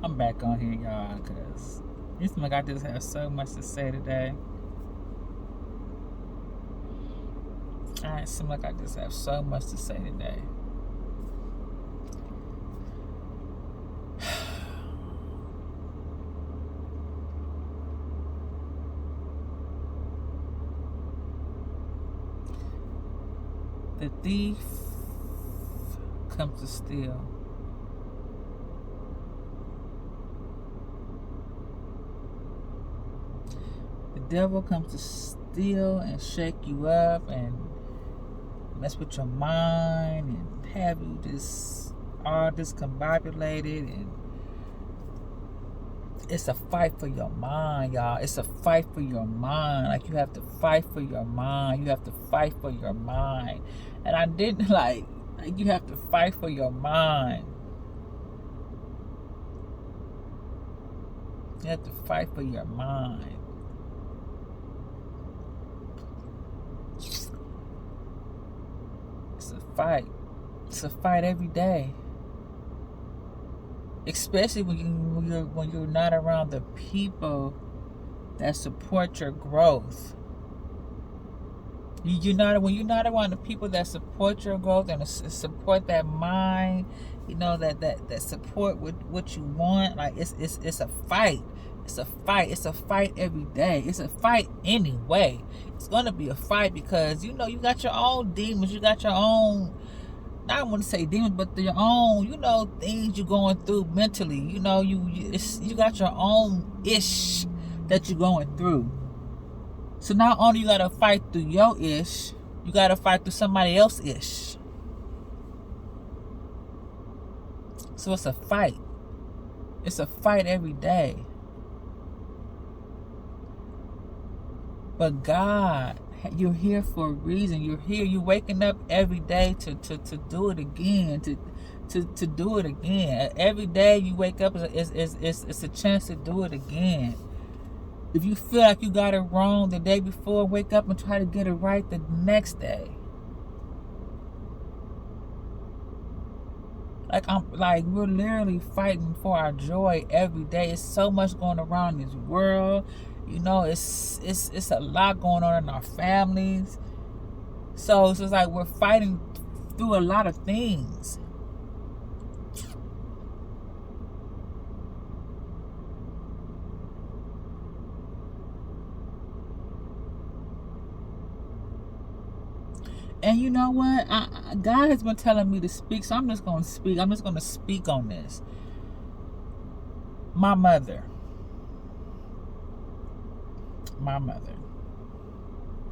I'm back on here, y'all, because it seems like I just have so much to say today. It seems like I just have so much to say today. The thief comes to steal. The devil comes to steal and shake you up and mess with your mind and have you just all discombobulated, and it's a fight for your mind, y'all. It's a fight for your mind. Like, you have to fight for your mind. You have to fight for your mind. And I didn't like you have to fight for your mind. You have to fight for your mind. It's a fight. It's a fight every day. Especially when you're not around the people that support your growth. When you're not around the people that support your growth and support that mind, that support what you want. Like, it's a fight. It's a fight. It's a fight every day. It's a fight anyway. It's gonna be a fight because you got your own demons. You got your own. I don't want to say demons, but your own, things you're going through mentally. You got your own ish that you're going through. So not only you gotta fight through your ish, you gotta fight through somebody else's ish. So it's a fight. It's a fight every day. But God, you're here for a reason. You're here. You're waking up every day to do it again. To do it again. Every day you wake up, it's a chance to do it again. If you feel like you got it wrong the day before, wake up and try to get it right the next day. We're literally fighting for our joy every day. It's so much going around in this world. It's a lot going on in our families. So it's like we're fighting through a lot of things. And you know what? God has been telling me to speak, so I'm just going to speak. I'm just going to speak on this. My mother.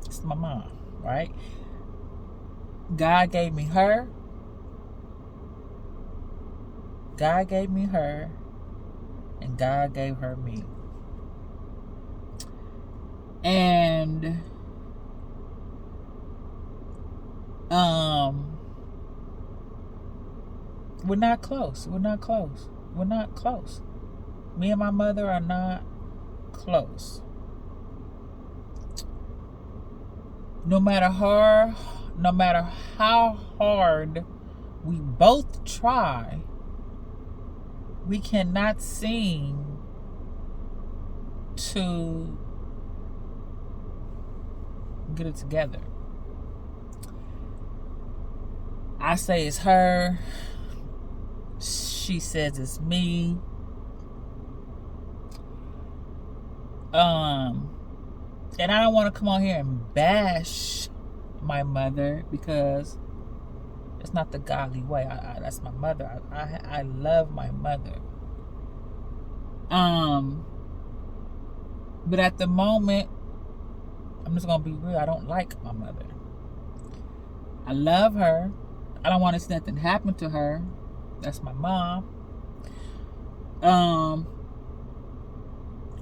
It's my mom, right? God gave me her. God gave me her. And God gave her me. And we're not close. Me and my mother are not close. No matter how hard we both try, we cannot seem to get it together. I say it's her. She says it's me. And I don't want to come on here and bash my mother because it's not the godly way. That's my mother. I love my mother. But at the moment, I'm just gonna be real. I don't like my mother. I love her. I don't want to see nothing happen to her. That's my mom.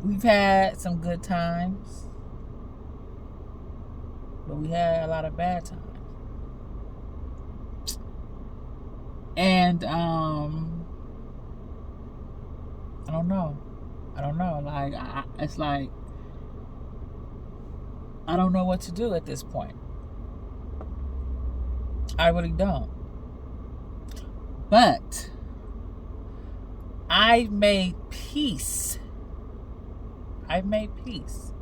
We've had some good times, but we had a lot of bad times. And I don't know. Like, it's like I don't know what to do at this point. I really don't. But I made peace. I made peace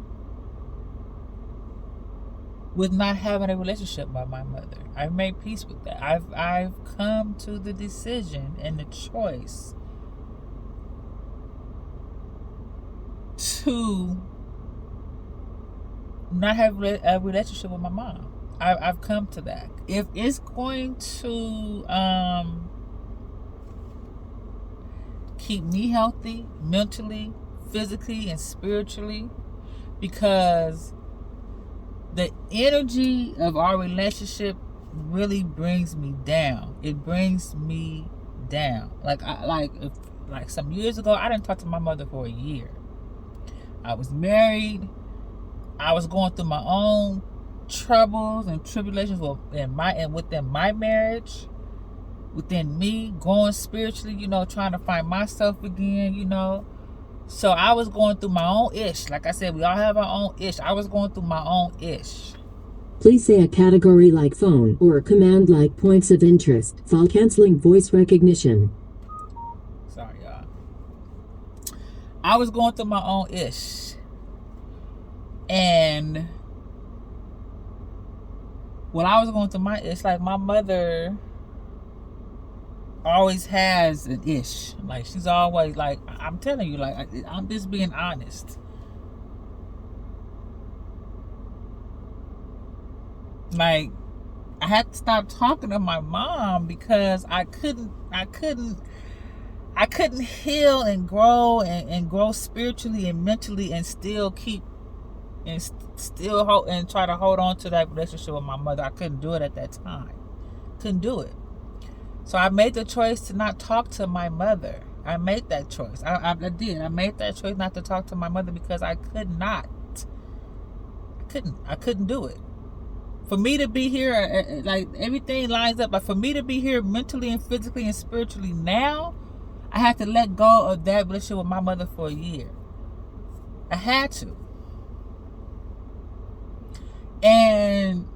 with not having a relationship with my mother. I've made peace with that. I've come to the decision and the choice to not have a relationship with my mom. I've come to that. If it's going to keep me healthy mentally, physically, and spiritually, because the energy of our relationship really brings me down. It brings me down. Like some years ago, I didn't talk to my mother for a year. I was married. I was going through my own troubles and tribulations within my marriage, within me, going spiritually, trying to find myself again, So I was going through my own ish. Like I said, we all have our own ish. I was going through my own ish. Please say a category like phone or a command like points of interest. File canceling voice recognition. Sorry, y'all. I was going through my own ish. And when I was going through my ish, like my mother always has an ish. Like she's always like, I'm telling you, like I'm just being honest. Like I had to stop talking to my mom because I couldn't heal and grow and grow spiritually and mentally and still keep and still hold and try to hold on to that relationship with my mother. I couldn't do it at that time. Couldn't do it. So I made the choice to not talk to my mother. I made that choice. I did. I made that choice not to talk to my mother because I could not. I couldn't do it. For me to be here, like everything lines up. But for me to be here mentally and physically and spiritually now, I had to let go of that relationship with my mother for a year. I had to. And,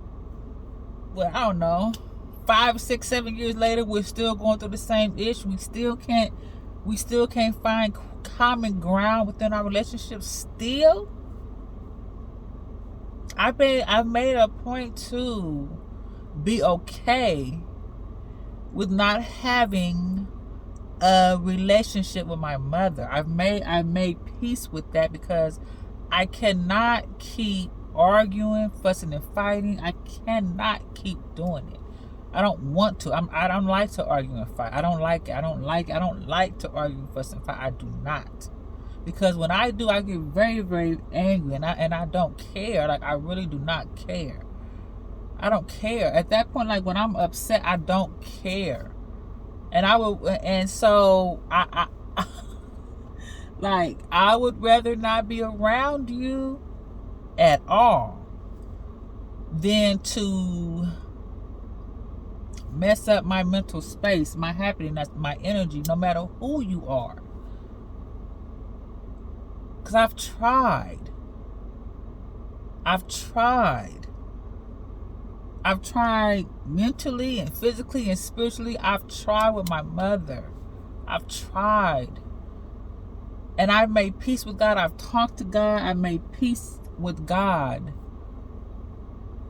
well, I don't know, 5, 6, 7 years later, we're still going through the same issue. We still can't find common ground within our relationship still. I've made a point to be okay with not having a relationship with my mother. I've made peace with that because I cannot keep arguing, fussing, and fighting. I cannot keep doing it. I don't want to. I don't like to argue and fight. I don't like it. I don't like to argue, fuss, and fight. I do not. Because when I do, I get very, very angry, and I don't care. Like I really do not care. I don't care. At that point, like when I'm upset, I don't care. And so I like I would rather not be around you at all than to mess up my mental space, my happiness, my energy, no matter who you are. Because I've tried mentally and physically and spiritually. I've tried with my mother. I've tried. And I've made peace with God. I've talked to God. I made peace with God.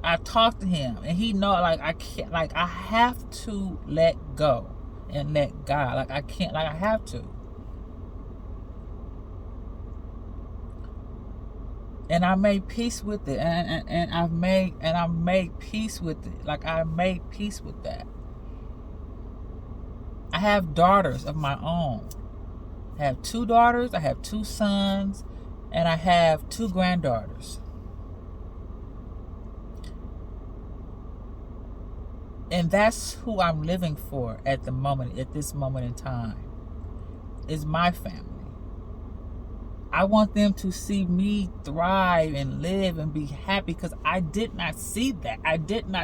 I talked to him and he know, like I can't, like I have to let go and let God. Like I can't, like I have to. And I made peace with it, and I made peace with it. Like I made peace with that. I have daughters of my own. I have 2 daughters, I have 2 sons, and I have 2 granddaughters. And that's who I'm living for at this moment in time, is my family. I want them to see me thrive and live and be happy because I did not see that. I didn't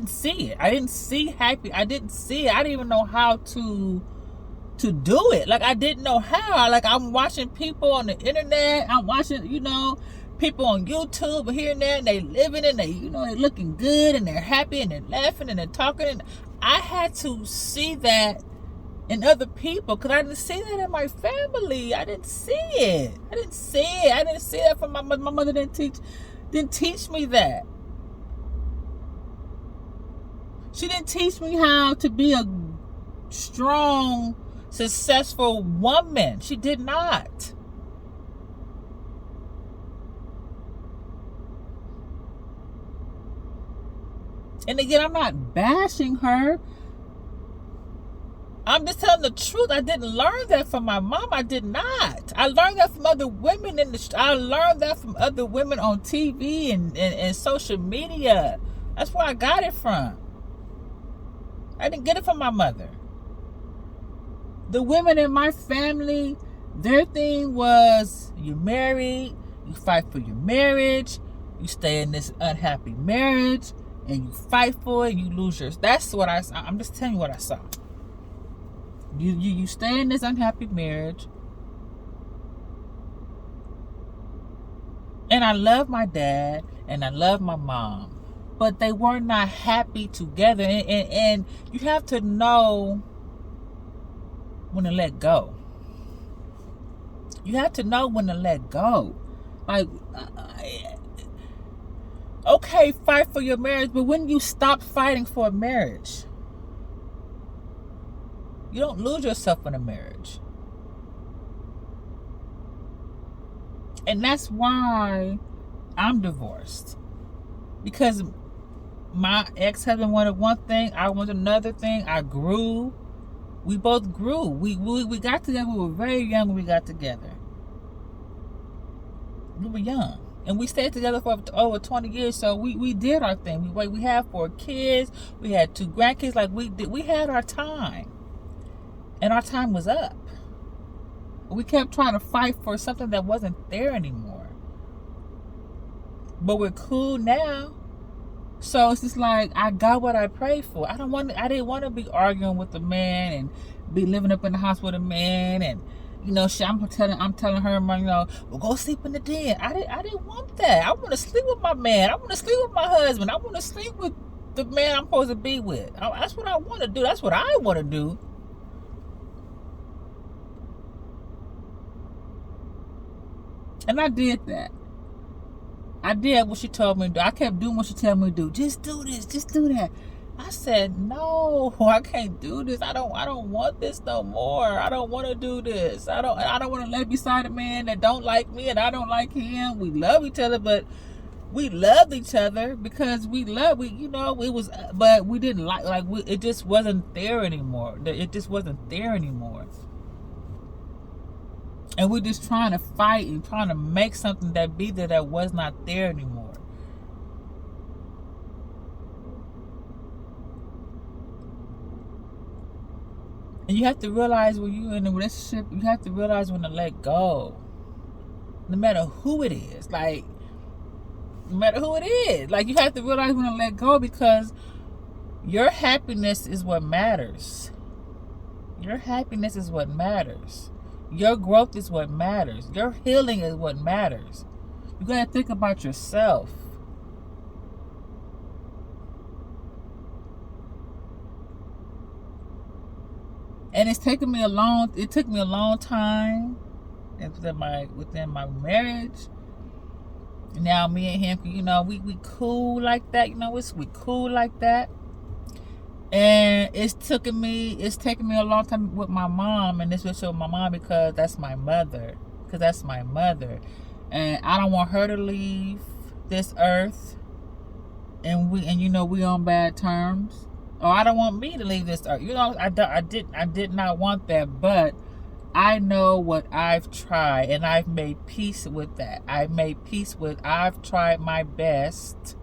see it. I didn't see happy. I didn't see it. I didn't even know how to do it. Like I didn't know how. Like I'm watching people on the internet. I'm watching, people on YouTube here and there, and they living and they, they're looking good and they're happy and they're laughing and they're talking. And I had to see that in other people, because I didn't see that in my family. I didn't see it. I didn't see that from my mother. My mother didn't teach me that. She didn't teach me how to be a strong, successful woman. She did not. And again, I'm not bashing her. I'm just telling the truth. I didn't learn that from my mom. I did not. I learned that from other women I learned that from other women on TV and social media. That's where I got it from. I didn't get it from my mother. The women in my family, their thing was, you're married, you fight for your marriage, you stay in this unhappy marriage, and you fight for it, you lose yours. That's what I'm just telling you what I saw. You stay in this unhappy marriage. And I love my dad and I love my mom. But they were not happy together. And you have to know when to let go. You have to know when to let go. Like, okay, fight for your marriage, but when you stop fighting for a marriage, you don't lose yourself in a marriage. And that's why I'm divorced. Because my ex-husband wanted one thing, I wanted another thing. I grew. We both grew. We got together. We were very young when we got together. We were young. And we stayed together for over 20 years. So we did our thing. We had 4 kids. We had 2 grandkids. Like we had our time. And our time was up. We kept trying to fight for something that wasn't there anymore. But we're cool now. So it's just like, I got what I prayed for. I didn't want to be arguing with a man and be living up in the house with a man, and I'm telling her, well, go sleep in the den. I didn't want that. I want to sleep with my man. I want to sleep with my husband. I want to sleep with the man I'm supposed to be with. That's what I want to do. That's what I want to do. And I did that. I did what she told me to do. I kept doing what she told me to do. Just do this. Just do that. I said, no, I can't do this. I don't want this no more. I don't want to do this. I don't want to lay beside a man that don't like me and I don't like him. We love each other, but we loved each other because it was, but we didn't it just wasn't there anymore. It just wasn't there anymore. And we're just trying to fight and trying to make something that be there that was not there anymore. And you have to realize when you're in a relationship, you have to realize when to let go. No matter who it is. Like, no matter who it is. Like, you have to realize when to let go, because your happiness is what matters. Your happiness is what matters. Your growth is what matters. Your healing is what matters. You gotta think about yourself. And it took me a long time within my marriage. Now me and him, we cool like that. We cool like that. And it's taken me a long time with my mom, and this was with my mom because that's my mother. And I don't want her to leave this earth. And we on bad terms. Or I don't want me to leave this earth. I did not want that, but I know what I've tried, and I've made peace with that. I've tried my best.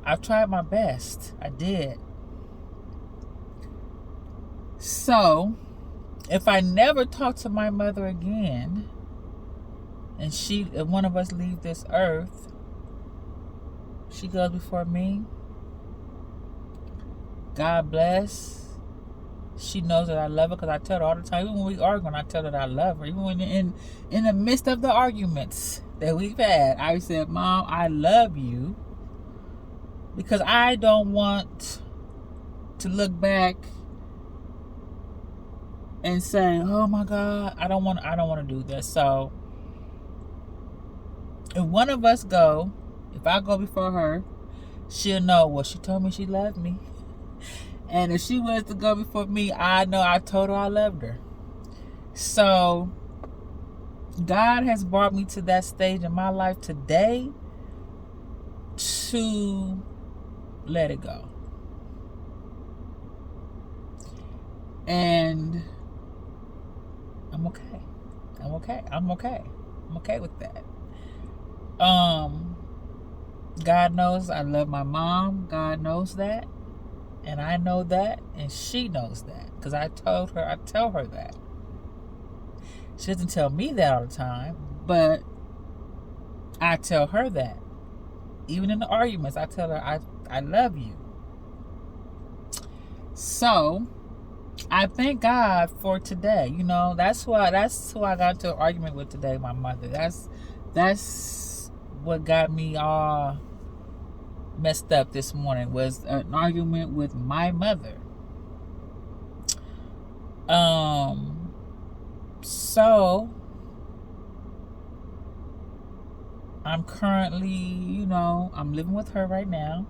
I've tried my best. I did. So, if I never talk to my mother again, and one of us leave this earth, she goes before me. God bless. She knows that I love her, because I tell her all the time. Even when we argue, I tell her that I love her. Even when in the midst of the arguments that we've had, I said, Mom, I love you. Because I don't want to look back and say, "Oh my God, I don't want to do this." So if one of us go, if I go before her, she'll know, well, she told me she loved me. And if she was to go before me, I know I told her I loved her. So God has brought me to that stage in my life today to let it go. And I'm okay. I'm okay. I'm okay. I'm okay with that. God knows I love my mom. God knows that. And I know that. And she knows that. Because I tell her that. She doesn't tell me that all the time. But I tell her that. Even in the arguments, I tell her I love you. So I thank God for today. You know, that's who I got into an argument with today, my mother. That's what got me all messed up this morning, was an argument with my mother. So I'm currently, you know, I'm living with her right now.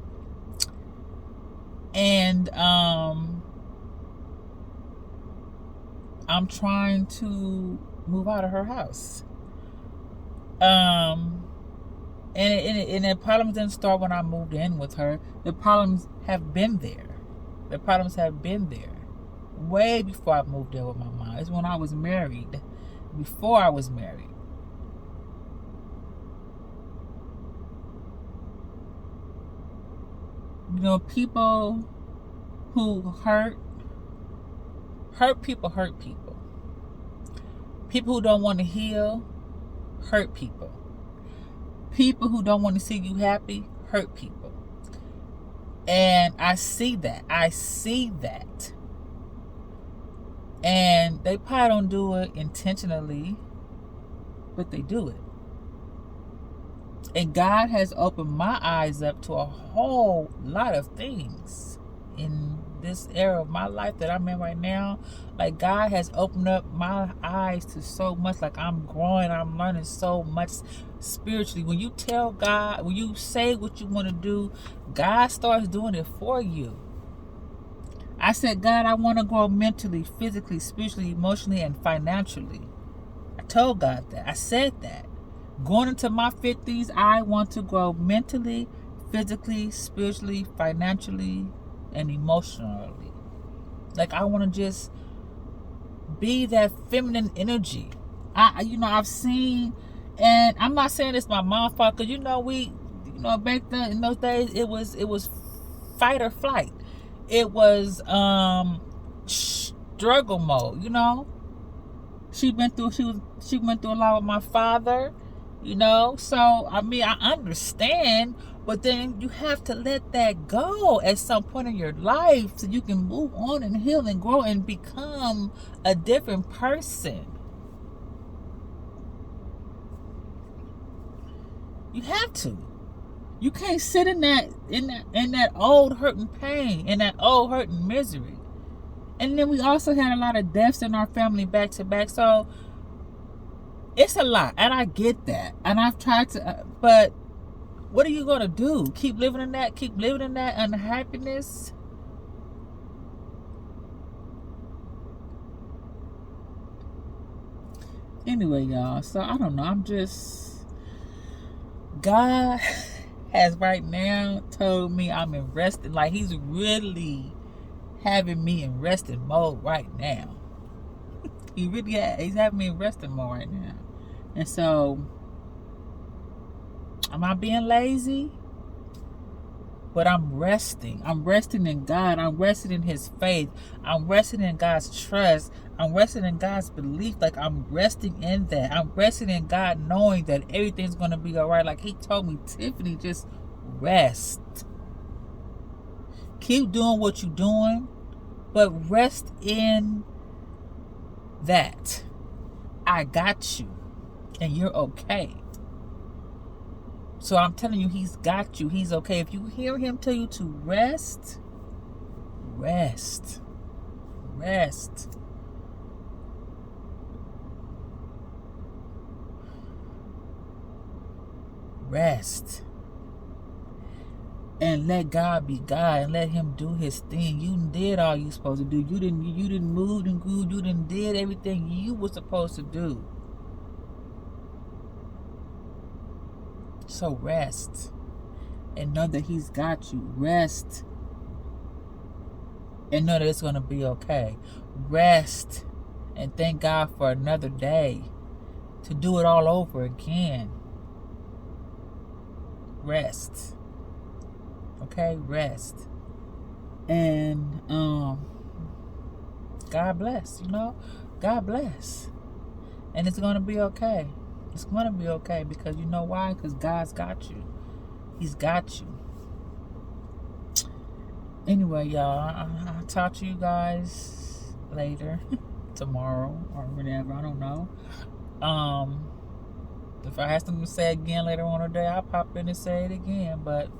And I'm trying to move out of her house. And the problems didn't start when I moved in with her. The problems have been there. The problems have been there way before I moved in with my mom. It's when I was married. Before I was married. You know, people who hurt people hurt people. People who don't want to heal hurt people. People who don't want to see you happy hurt people. And I see that. And they probably don't do it intentionally, but they do it. And God has opened my eyes up to a whole lot of things in this era of my life that I'm in right now. Like, God has opened up my eyes to so much. Like, I'm growing, I'm learning so much spiritually. When you tell God, when you say what you want to do, God starts doing it for you. I said, God, I want to grow mentally, physically, spiritually, emotionally, and financially. I told God that. I said that. Going into my 50s, I want to grow mentally, physically, spiritually, financially, and emotionally. Like, I want to just be that feminine energy. I've seen, and I'm not saying it's my mom's fault, because back then in those days it was fight or flight. It was struggle mode. You know, she went through a lot with my father. You know, so I mean, I understand, but then you have to let that go at some point in your life so you can move on and heal and grow and become a different person. You have to. You can't sit in that old hurt and pain, in that old hurt and misery. And then we also had a lot of deaths in our family back to back, so it's a lot, and I get that. And I've tried to, but what are you going to do? Keep living in that unhappiness? Anyway, y'all, so I don't know. God has right now told me I'm in resting. Like, he's really having me in resting mode right now. He's having me in resting mode right now. And so, am I being lazy? But I'm resting. I'm resting in God. I'm resting in his faith. I'm resting in God's trust. I'm resting in God's belief. Like, I'm resting in that. I'm resting in God, knowing that everything's going to be all right. Like he told me, Tiffany, just rest. Keep doing what you're doing, but rest in that. I got you. And you're okay. So I'm telling you, he's got you. He's okay. If you hear him tell you to rest, rest. Rest. Rest. And let God be God and let him do his thing. You did all you supposed to do. You didn't move and groove. You didn't did everything you were supposed to do. So rest. And know that he's got you. Rest. And know that it's going to be okay. Rest. And thank God for another day. To do it all over again. Rest. Okay? Rest. And God bless, you know? God bless. And it's going to be okay. It's going to be okay because you know why? Because God's got you. He's got you. Anyway, y'all, I'll talk to you guys later. Tomorrow or whenever. I don't know. If I have something to say again later on today, I'll pop in and say it again. But